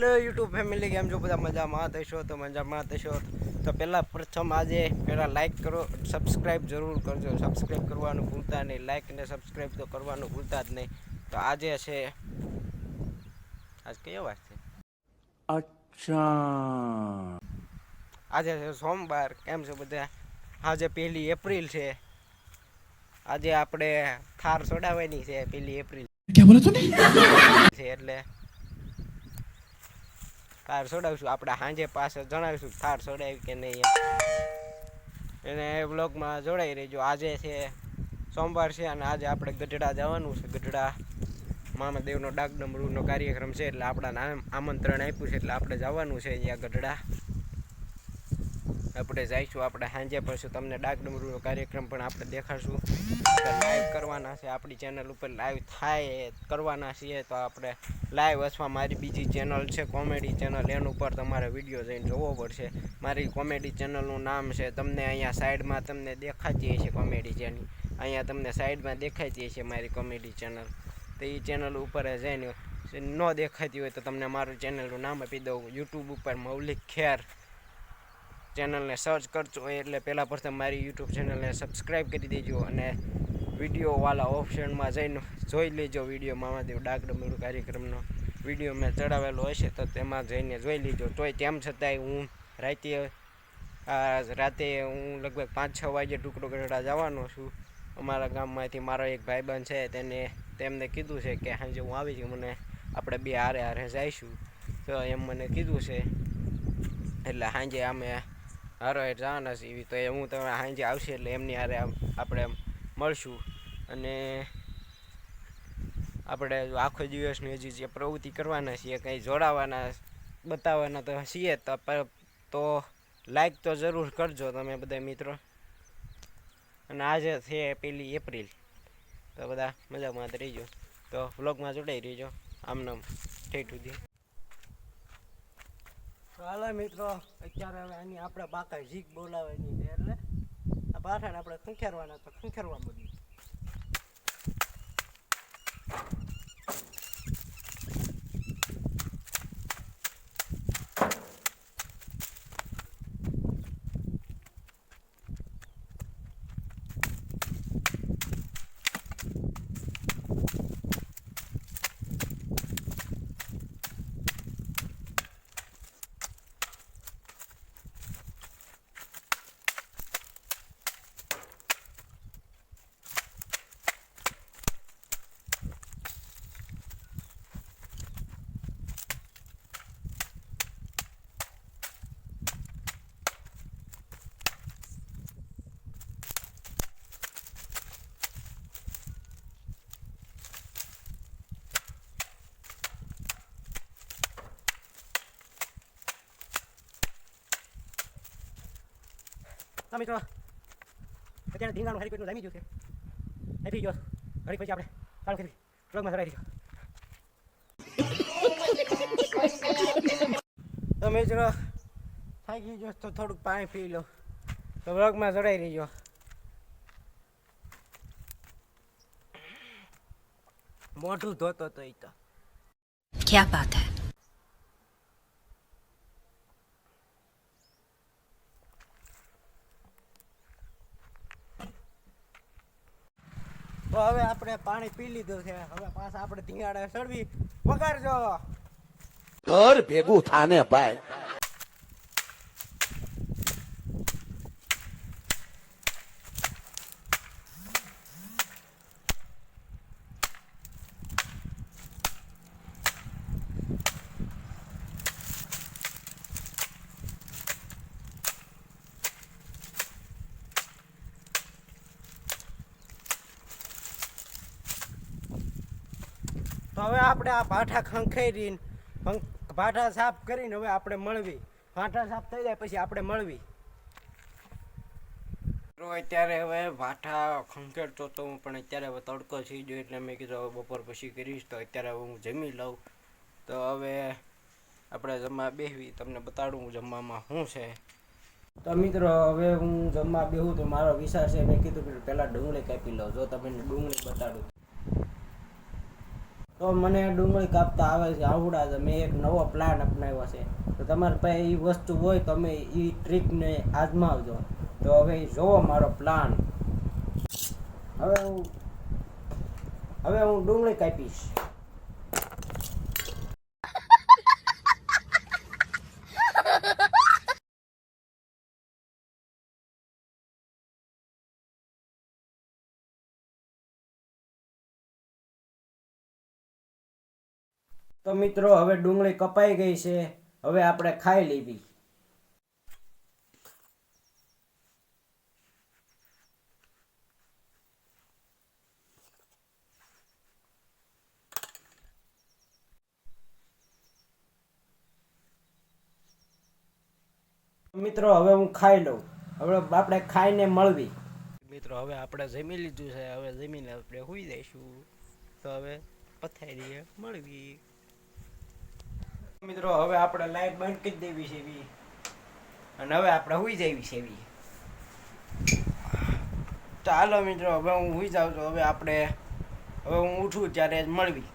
Hello YouTube family, કેમ છો? બધા મજામાં થશો તો મજામાં થશો. તો પ્રથમ આજે લાઈક કરો, સબસ્ક્રાઈબ જરૂર કરજો. સબસ્ક્રાઈબ કરવાનું ભૂલતા નહીં, લાઈક ને સબસ્ક્રાઈબ તો કરવાનું ભૂલતા જ નહીં. તો આજે છે, આજ કયો વાર છે? અચ્છા, આજે છે સોમવાર. કેમ છે બધા? આજે 1 એપ્રિલ છે. આજે આપણે થાર છોડાવવાની છે 1 એપ્રિલ क्या बोला तूने? છે, એટલે થાર છોડાવશું આપણે. સાંજે પાછળ જણાવીશું થાર છોડાવી કે નહીં એને બ્લોગમાં જોડાઈ રહેજો. આજે છે સોમવાર છે અને આજે આપણે ગઢડા જવાનું છે. ગઢડા મામાદેવનો ડાક ડમરૂનો કાર્યક્રમ છે, એટલે આપણા આમંત્રણ આપ્યું છે, એટલે આપણે જવાનું છે અહીંયા ગઢડા. આપણે જઈશું. આપણે સાંજે પછી તમને ડાક ડમરૂનો કાર્યક્રમ પણ આપણે દેખાડશું. લાઈવ કરવાના છે આપણી ચેનલ ઉપર, લાઈવ થાય કરવાના છીએ. તો આપણે લાઈવ અથવા મારી બીજી ચેનલ છે કોમેડી ચેનલ, એના ઉપર તમારે વિડીયો જઈને જોવો પડશે. મારી કોમેડી ચેનલનું નામ છે, તમને અહીંયા સાઈડમાં તમને દેખાતી હશે કોમેડી ચેનલ. અહીંયા તમને સાઈડમાં દેખાતી હશે મારી કોમેડી ચેનલ. તો એ ચેનલ ઉપર જઈને ન દેખાતી હોય તો તમને મારું ચેનલનું નામ આપી દઉં. યુટ્યુબ ઉપર મૌલિક ખેર ચેનલને સર્ચ કરજો, એટલે પહેલાં પ્રથમ મારી યુટ્યુબ ચેનલને સબસ્ક્રાઈબ કરી દેજો અને વિડીયોવાળા ઓપ્શનમાં જઈને જોઈ લેજો. વિડીયો મામાદેવ ડાક ડમરૂ કાર્યક્રમનો વિડીયો મેં ચડાવેલો હશે તો તેમાં જઈને જોઈ લેજો. તોય તેમ છતાંય હું રાતે હું લગભગ 5-6 વાગે ટુકડો ગઢડા જવાનો છું. અમારા ગામમાંથી મારો એક ભાઈબંધ છે, તેમને કીધું છે કે સાંજે હું આવી છું, મને આપણે બે હારે જઈશું. તો એમ મને કીધું છે, એટલે સાંજે અમે હારે જવાના છીએ. તો હું તમે સાંજે આવશે એટલે એમની હારે આપણે મળશું. અને આપણે આખો દિવસની હજી જે પ્રવૃત્તિ કરવાના છીએ, કંઈ જોડાવાના બતાવવાના તો છીએ, તો લાઈક તો જરૂર કરજો તમે બધા મિત્રો. અને આજે છે 1 એપ્રિલ, તો બધા મજામાં રહીજો. તો વ્લોગમાં જોડાઈ રહીજો આમનામ ઠેઠ સુધી. હાલો મિત્રો, અત્યારે હવે આની આપણે બાકા ઝીક બોલાવવાની છે, એટલે આ પાઠાને આપણે ખંખેરવાના, તો ખંખેરવા મળ્યું. હા મિત્રો, અત્યારે ધીંગાણું હરી પેટનું જામી ગયું છે. આપી ગયો ઘડી પછી આપણે ચાલુ કરી વ્લોગમાં ધરાવી દીધો. તો મિત્રો થાકી ગયો તો થોડુંક પાણી પી લો, તો વ્લોગમાં જોડાઈ રહીજો. મોઢું ધોતો તો એ તો क्या बात है? તો હવે આપણે પાણી પી લીધું છે. હવે પાછા આપણે ધીંગાડા ચડવી વગાડજો. ઘર ભેગું થાને ભાઈ. તો હવે આપણે આ ભાઠા ખંખેરીને ભાઠા સાફ કરીને હવે આપણે મળવી. ભાઠા સાફ થઈ જાય પછી આપણે મળવી. અત્યારે હવે ભાઠા ખંખેરતો તો હું, પણ અત્યારે હવે તડકો થઈ ગયો એટલે મેં કીધું હવે બપોર પછી કરીશ. તો અત્યારે હવે હું જમી લઉં. તો હવે આપણે જમવા બેસવી, તમને બતાડું જમવામાં શું છે. તો મિત્રો હવે હું જમવા બેહું તો મારો વિચાર છે, મેં કીધું કે પહેલાં ડુંગળી કાપી લઉં. જો તમને ડુંગળી બતાડું તો મને ડુંગળી કાપતા આવે છે આવડા છે. મેં એક નવો પ્લાન અપનાવ્યો છે. તો તમારી પાસે એ વસ્તુ હોય તો તમે એ ટ્રીકને આજમાવજો. તો હવે જોવો મારો પ્લાન. હવે હું ડુંગળી કાપીશ. તો મિત્રો હવે ડુંગળી કપાઈ ગઈ છે. હવે આપણે ખાઈ લેવી. મિત્રો હવે હું ખાઈ લઉં. હવે આપણે ખાઈને મળવી. મિત્રો હવે આપણે જમી લીધું છે. હવે જમીને આપણે સુઈ જઈશું. તો હવે પથારીએ મળવી. મિત્રો હવે આપણે લાઈટ બંધ કરી દેવી છે એવી. અને હવે આપણે સુઈ જવી છે એવી. ચાલો મિત્રો હવે હું સુઈ જાઉં છું. હવે હું ઉઠું ત્યારે જ મળવી.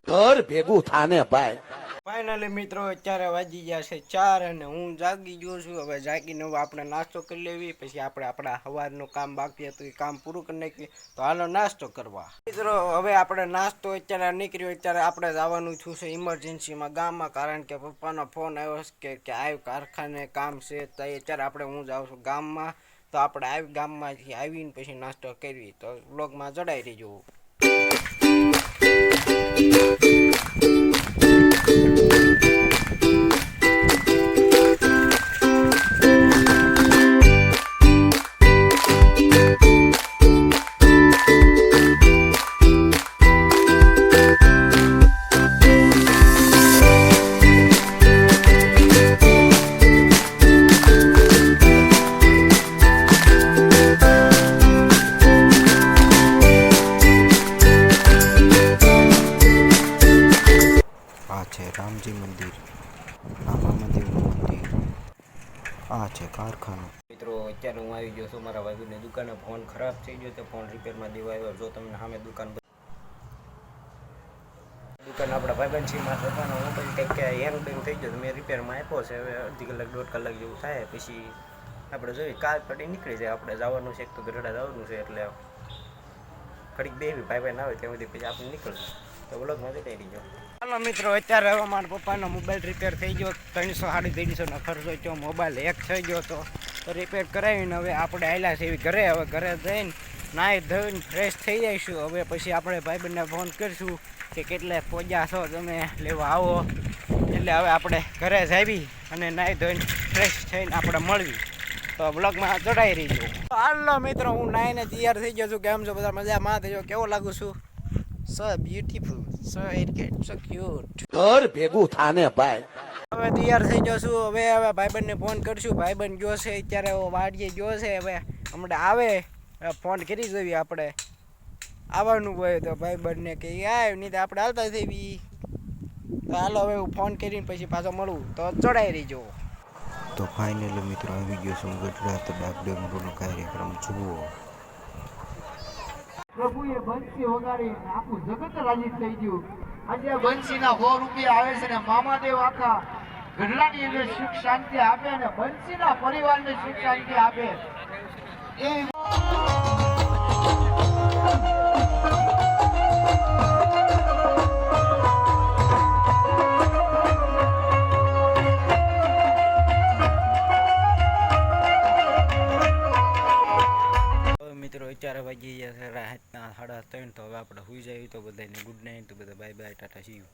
ઘર ભેગું થાને ભાઈ. ફાઇનલી મિત્રો અત્યારે વાગી ગયા છે 4 અને હું જાગી ગયો છું. હવે જાગીને હવે આપણે નાસ્તો કરી લેવી. પછી આપણે આપણા સવારનું કામ બાકી હતું એ કામ પૂરું કરી નાખીએ. તો હાલો નાસ્તો કરવા. મિત્રો હવે આપણે નાસ્તો અત્યારે નીકળ્યો. અત્યારે આપણે જવાનું છું છે ઇમરજન્સીમાં ગામમાં. કારણ કે પપ્પાનો ફોન આવ્યો છે કે આવ્યું કારખાને કામ છે. તો અત્યારે હું જાઉં છું ગામમાં. તો આપણે ગામમાંથી આવીને પછી નાસ્તો કરવી. તો વ્લોગમાં જોડાઈ રહેજો. રામજી મંદિર, રામા મંદિરનું મંદિર. આ છે કારખાનું. મિત્રો અત્યારે હું આવી ગયો છું મારા ભાઈની દુકાને. ફોન ખરાબ થઈ ગયો તો ફોન રિપેરમાં દેવા આવ્યો. જો તમને સામે દુકાન આપણા ભાઈબંધ છે મારા પપ્પાનો મોબાઈલ કંઈક હેંગ બેંગ થઈ ગયો. મેં રિપેરમાં આપ્યો છે. હવે અડધી કલાક 1.5 કલાક જેવું થાય. પછી આપણે જોઈએ કાર પડી નીકળી જાય. આપણે જવાનું છે એક તો ગઢડા જવાનું છે. એટલે ઘડીક બેવી ભાઈ આવે ત્યાં સુધી પછી આપણે નીકળશું. તો વ્લોગમાં જઈ રહીજો. ચાલો મિત્રો અત્યારે હવે મારા પપ્પાનો મોબાઈલ રિપેર થઈ ગયો. 300-350નો ખર્ચો થયો. મોબાઈલ હેક થઈ ગયો તો રિપેર કરાવીને હવે આપણે આવેલા છે એવી ઘરે. હવે ઘરે જઈને નાહી ધોઈને ફ્રેશ થઈ જઈશું. હવે પછી આપણે ભાઈબંધને ફોન કરીશું કે કેટલે પહોંચ્યા છો તમે, લેવા આવો. એટલે હવે આપણે ઘરે જ આવી અને નાહી ધોઈને ફ્રેશ થઈને આપણે મળવી. તો બ્લોગમાં જોડાઈ રહીજો. હાલો મિત્રો હું નાહીને તૈયાર થઈ ગયો છું. કેમ છો બધા મજામાં? થઈ કેવો લાગુ છું? So beautiful, so elegant, so cute. ઘર ભેગું થાને ભાઈ. હવે તૈયાર થઈ ગયો છું. હવે ભાઈબંધને ફોન કરશું. ભાઈબંધ ગયો છે અત્યારે વાડીએ ગયો છે. હવે હમણાં આવે ફોન કરી જોઈએ. આપણે આવવાનું હોય તો ભાઈબંધને કે આવ, નહીં તો આપણે આવતા થઈ. તો હાલો હવે હું ફોન કરીને પછી પાછો મળું. તો જોડાઈ રહીજો. તો ફાઇનલી મિત્રો આવી ગયો છું ગઢડા. તો ડાક ડમરૂનો કાર્યક્રમ જુઓ. પ્રભુએ બંસી વગાડી આખું જગત રાજી થઈ ગયું. આજે બંસીના 100 રૂપિયા આવે છે ને મામાદેવ આખા ગઢડાની અંદર સુખ શાંતિ આપે અને બંસીના પરિવારને સુખ શાંતિ આપે. એ મિત્રો અત્યારે વાગી ગયા છે રાતના 3:30. તો હવે આપણે સુઈ જઈએ. તો બધાને ગુડ નાઇટ. તો બધા bye bye, Tata, C you.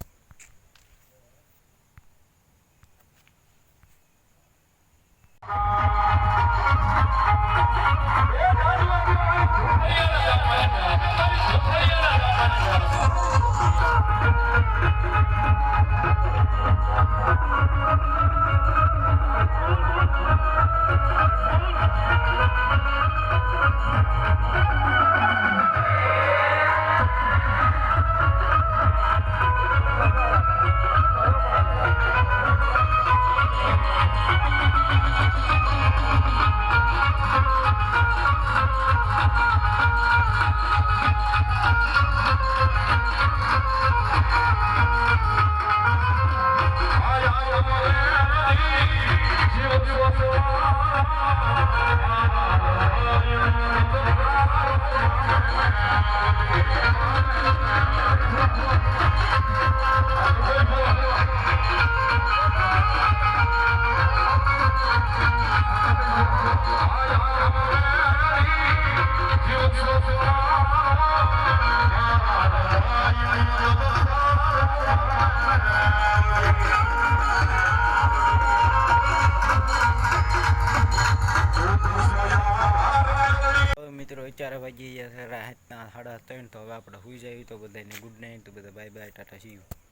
હવે મિત્રો 4 વાગી ગયા છે રાતના 3:30. તો હવે આપણે સુઈ જઈએ. તો બધાને ગુડ નાઇટ. તો બધા bye bye, Tata, C you.